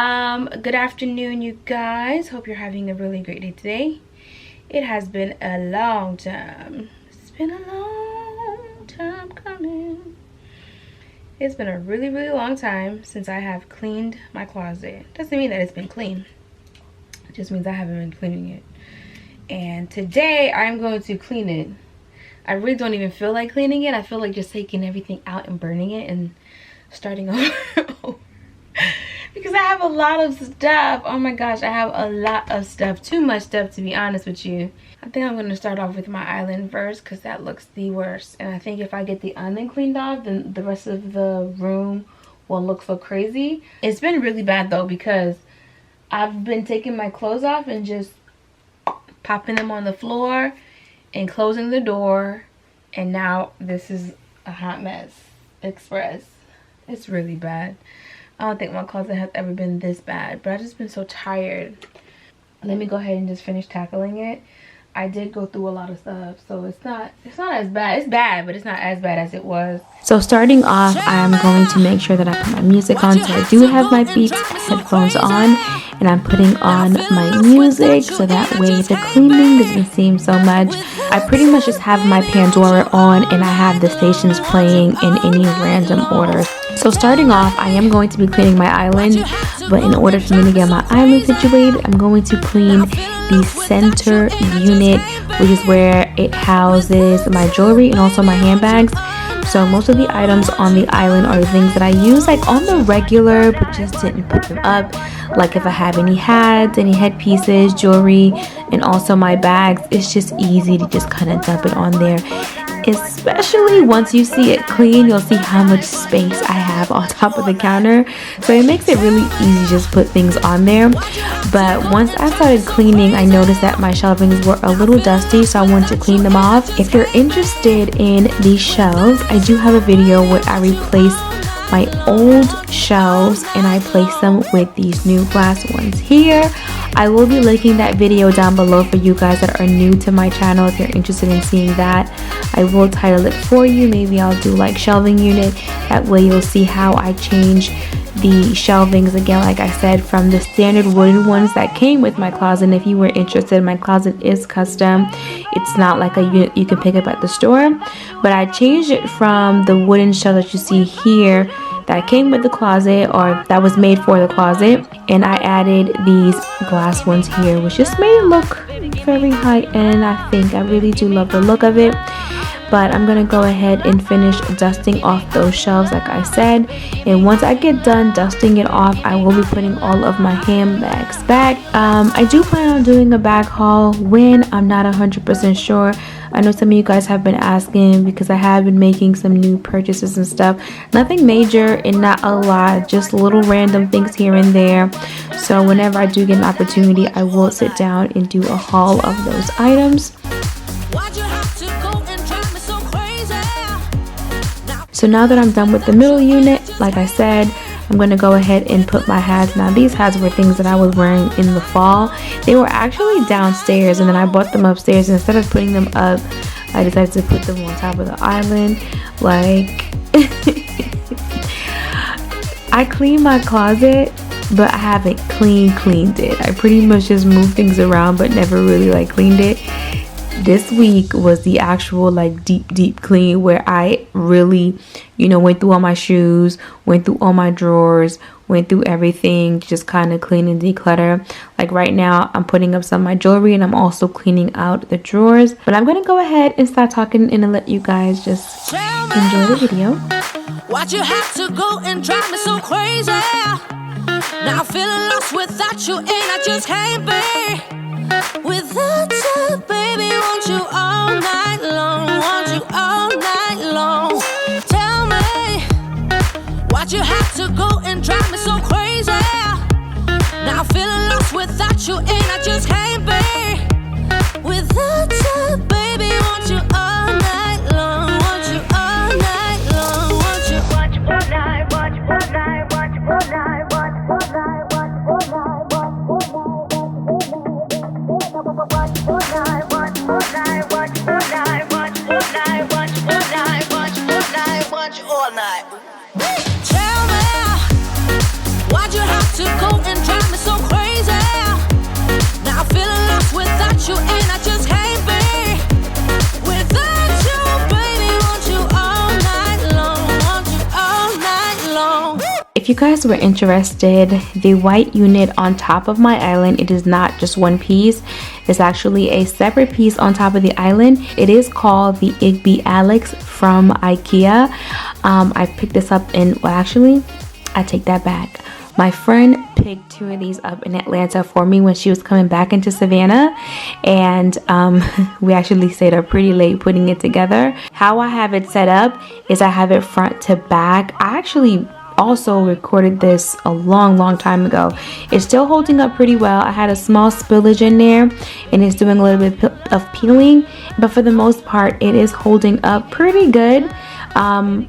Good afternoon, you guys. Hope you're having a really great day today. It has been a long time. It's been a long time coming. It's been a really long time since I have cleaned my closet. Doesn't mean that it's been clean. It just means I haven't been cleaning it. And today I'm going to clean it. I really don't even feel like cleaning it. I feel like just taking everything out and burning it and starting over. Because I have a lot of stuff. Oh my gosh, I have a lot of stuff. Too much stuff, to be honest with you. I think I'm going to start off with my island first because that looks the worst. And I think if I get the island cleaned off, then the rest of the room will look so crazy. It's been really bad though because I've been taking my clothes off and just popping them on the floor and closing the door. And now this is a hot mess express. It's really bad. I don't think my closet has ever been this bad, but I've just been so tired. Let me go ahead and just finish tackling it. I did go through a lot of stuff, so it's not as bad. It's bad, but it's not as bad as it was. So starting off, I'm going to make sure that I put my music on. So I do have my Beats headphones on, and I'm putting on my music so that way the cleaning doesn't seem so much. I pretty much just have my Pandora on, and I have the stations playing in any random order. So starting off, I am going to be cleaning my island, but in order for me to get my island situated, I'm going to clean the center unit, which is where it houses my jewelry and also my handbags. So most of the items on the island are things that I use like on the regular, but just didn't put them up. Like if I have any hats, any headpieces, jewelry, and also my bags, it's just easy to just kind of dump it on there. Especially once you see it clean, you'll see how much space I have on top of the counter. So it makes it really easy to just put things on there. But once I started cleaning, I noticed that my shelvings were a little dusty, so I wanted to clean them off. If you're interested in these shelves, I do have a video where I replaced my old shelves and I placed them with these new glass ones here. I will be linking that video down below for you guys that are new to my channel. If you're interested in seeing that, I will title it for you. Maybe I'll do like shelving unit. That way you'll see how I change the shelvings again, like I said, from the standard wooden ones that came with my closet. And if you were interested, my closet is custom. It's not like a unit you can pick up at the store, but I changed it from the wooden shelf that you see here that came with the closet, or that was made for the closet, and I added these glass ones here, which just made it look very high end. I think I really do love the look of it. But I'm gonna go ahead and finish dusting off those shelves like I said, and once I get done dusting it off, I will be putting all of my handbags back. I do plan on doing a bag haul when, I'm not 100% sure. I know some of you guys have been asking because I have been making some new purchases and stuff. Nothing major and not a lot, just little random things here and there. So whenever I do get an opportunity, I will sit down and do a haul of those items. So now that I'm done with the middle unit, like I said, I'm going to go ahead and put my hats. Now these hats were things that I was wearing in the fall. They were actually downstairs and then I brought them upstairs. And instead of putting them up, I decided to put them on top of the island. Like, I cleaned my closet, but I haven't cleaned it. I pretty much just moved things around but never really like cleaned it. This week was the actual like deep clean where I really, went through all my shoes, went through all my drawers, went through everything, just kind of clean and declutter. Like right now I'm putting up some of my jewelry and I'm also cleaning out the drawers. But I'm gonna go ahead and start talking and let you guys just enjoy the video. Why'd you have to go and drive me so crazy? Now I'm feeling lost without you and I just can't be without you, baby. Want you all night long, want you all night long. Tell me, why'd you have to go and drive me so crazy? Now I'm feeling lost without you and I just can't be without you, baby. Want you all night long, want you all night long, want you all night, watch all night, watch all night, watch all night, watch all night, watch all night. Tell me, why'd you have to go and you guys were interested, the white unit on top of my island, it is not just one piece. It's actually a separate piece on top of the island. It is called the Igby Alex from IKEA. I picked this up in, well, actually, I take that back. My friend picked 2 of these up in Atlanta for me when she was coming back into Savannah, and we actually stayed up pretty late putting it together. How I have it set up is I have it front to back. I actually also recorded this a long time ago. It's still holding up pretty well. I had a small spillage in there and it's doing a little bit of peeling, but for the most part it is holding up pretty good.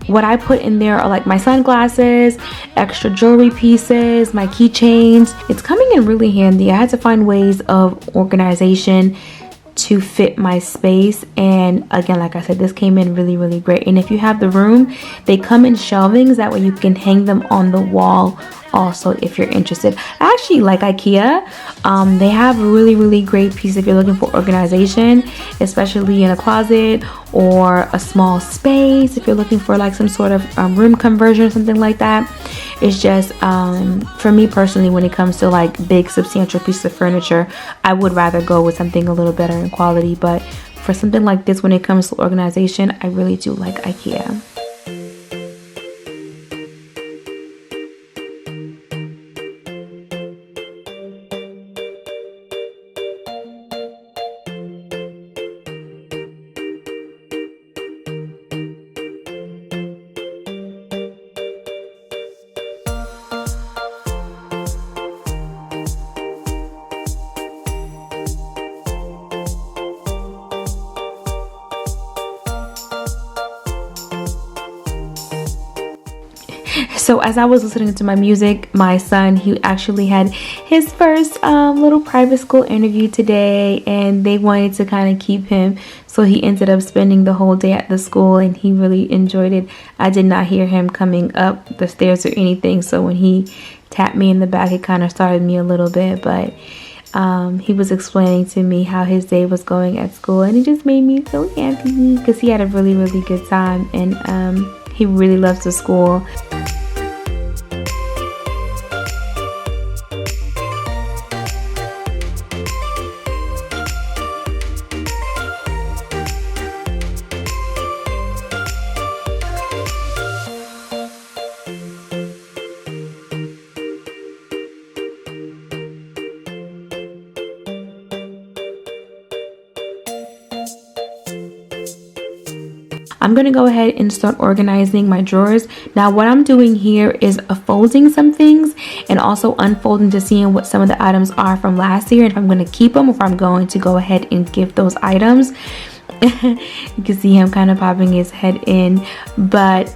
What I put in there are like my sunglasses, extra jewelry pieces, my keychains. It's coming in really handy. I had to find ways of organization to fit my space, and again, like I said, this came in really great. And if you have the room, they come in shelvings, that way you can hang them on the wall also if you're interested. I actually like IKEA. They have really great pieces if you're looking for organization, especially in a closet or a small space. If you're looking for like some sort of room conversion or something like that. It's just for me personally, when it comes to like big substantial pieces of furniture, I would rather go with something a little better in quality. But for something like this, when it comes to organization, I really do like IKEA. So as I was listening to my music, my son, he actually had his first little private school interview today, and they wanted to kind of keep him, so he ended up spending the whole day at the school, and he really enjoyed it. I did not hear him coming up the stairs or anything, so when he tapped me in the back, it kind of startled me a little bit, but he was explaining to me how his day was going at school, and it just made me so happy because he had a really good time, and he really loves the school. I'm going to go ahead and start organizing my drawers. Now what I'm doing here is folding some things and also unfolding to seeing what some of the items are from last year, and if I'm going to keep them or if I'm going to go ahead and give those items. You can see him kind of popping his head in, but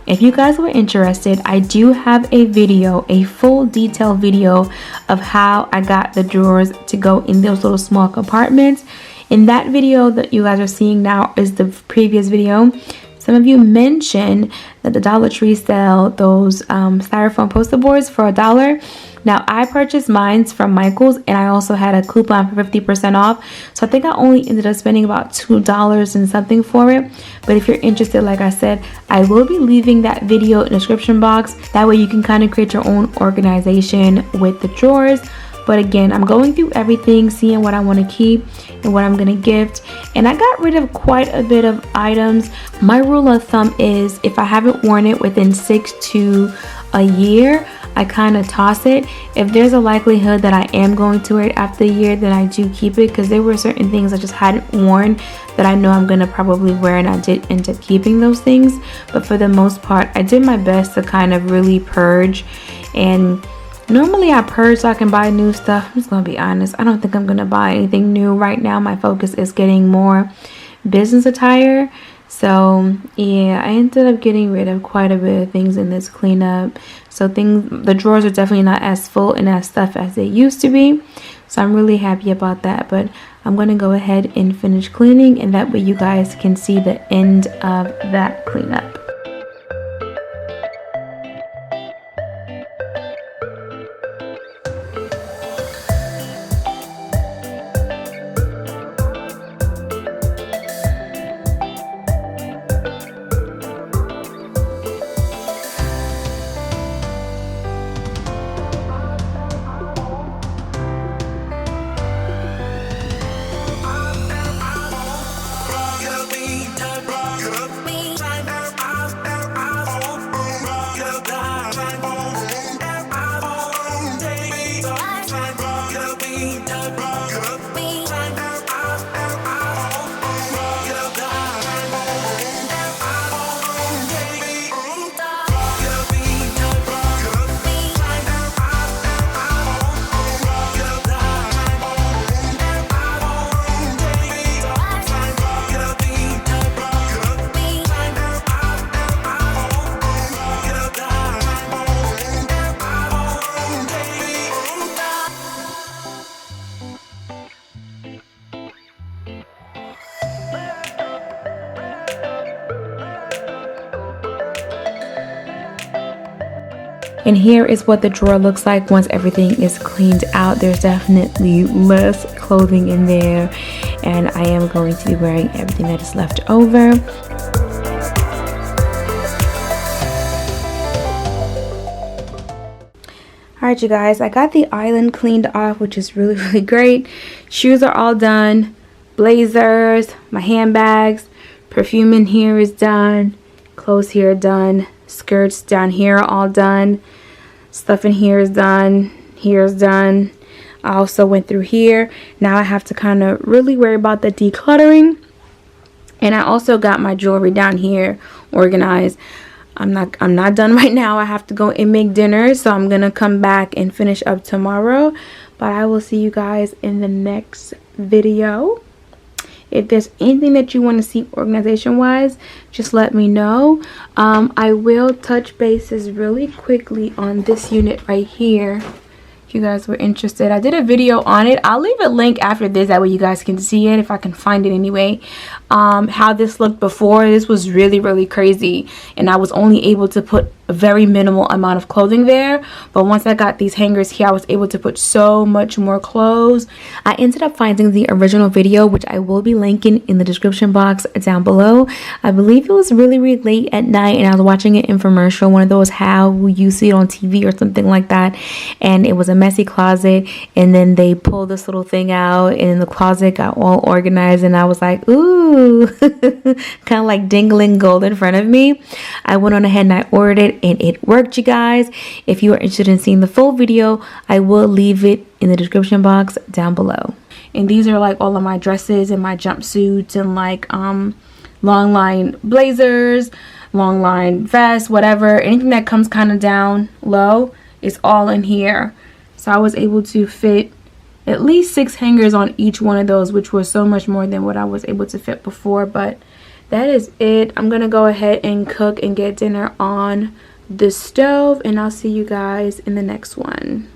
if you guys were interested, I do have a video, a full detailed video of how I got the drawers to go in those little small compartments. In that video that you guys are seeing now is the previous video. Some of you mentioned that the Dollar Tree sell those styrofoam poster boards for $1. Now I purchased mine from Michael's, and I also had a coupon for 50% off. So I think I only ended up spending about $2 and something for it. But if you're interested, like I said, I will be leaving that video in the description box. That way you can kind of create your own organization with the drawers. But again, I'm going through everything, seeing what I want to keep and what I'm going to gift. And I got rid of quite a bit of items. My rule of thumb is if I haven't worn it within 6 to a year, I kind of toss it. If there's a likelihood that I am going to wear it after a year, then I do keep it, because there were certain things I just hadn't worn that I know I'm going to probably wear, and I did end up keeping those things. But for the most part, I did my best to kind of really purge. And normally I purge so I can buy new stuff. I'm just gonna be honest, I don't think I'm gonna buy anything new right now. My focus is getting more business attire. So yeah, I ended up getting rid of quite a bit of things in this cleanup. So the drawers are definitely not as full and as stuffed as they used to be. So I'm really happy about that. But I'm gonna go ahead and finish cleaning, and that way you guys can see the end of that cleanup. And here is what the drawer looks like once everything is cleaned out. There's definitely less clothing in there, and I am going to be wearing everything that is left over. Alright, you guys, I got the island cleaned off, which is really great. Shoes are all done, blazers, my handbags, perfume in here is done, clothes here are done, skirts down here are all done, stuff in here is done, here is done. I also went through here. Now I have to kind of really worry about the decluttering. And I also got my jewelry down here organized. I'm not done right now. I have to go and make dinner, so I'm gonna come back and finish up tomorrow. But I will see you guys in the next video. If there's anything that you want to see organization wise, just let me know. I will touch bases really quickly on this unit right here. If you guys were interested, I did a video on it. I'll leave a link after this, that way you guys can see it if I can find it anyway. How this looked before, this was really crazy, and I was only able to put a very minimal amount of clothing there. But once I got these hangers here, I was able to put so much more clothes. I ended up finding the original video, which I will be linking in the description box down below. I believe it was really late at night, and I was watching an infomercial, one of those how you see it on TV or something like that, and it was a messy closet, and then they pulled this little thing out, and the closet got all organized, and I was like, ooh, kind of like dangling gold in front of me. I went on ahead and I ordered it, and it worked, you guys. If you are interested in seeing the full video, I will leave it in the description box down below. And these are like all of my dresses and my jumpsuits and like long line blazers, long line vests, whatever, anything that comes kind of down low is all in here. So I was able to fit at least 6 hangers on each one of those, which was so much more than what I was able to fit before. But that is it. I'm gonna go ahead and cook and get dinner on the stove, and I'll see you guys in the next one.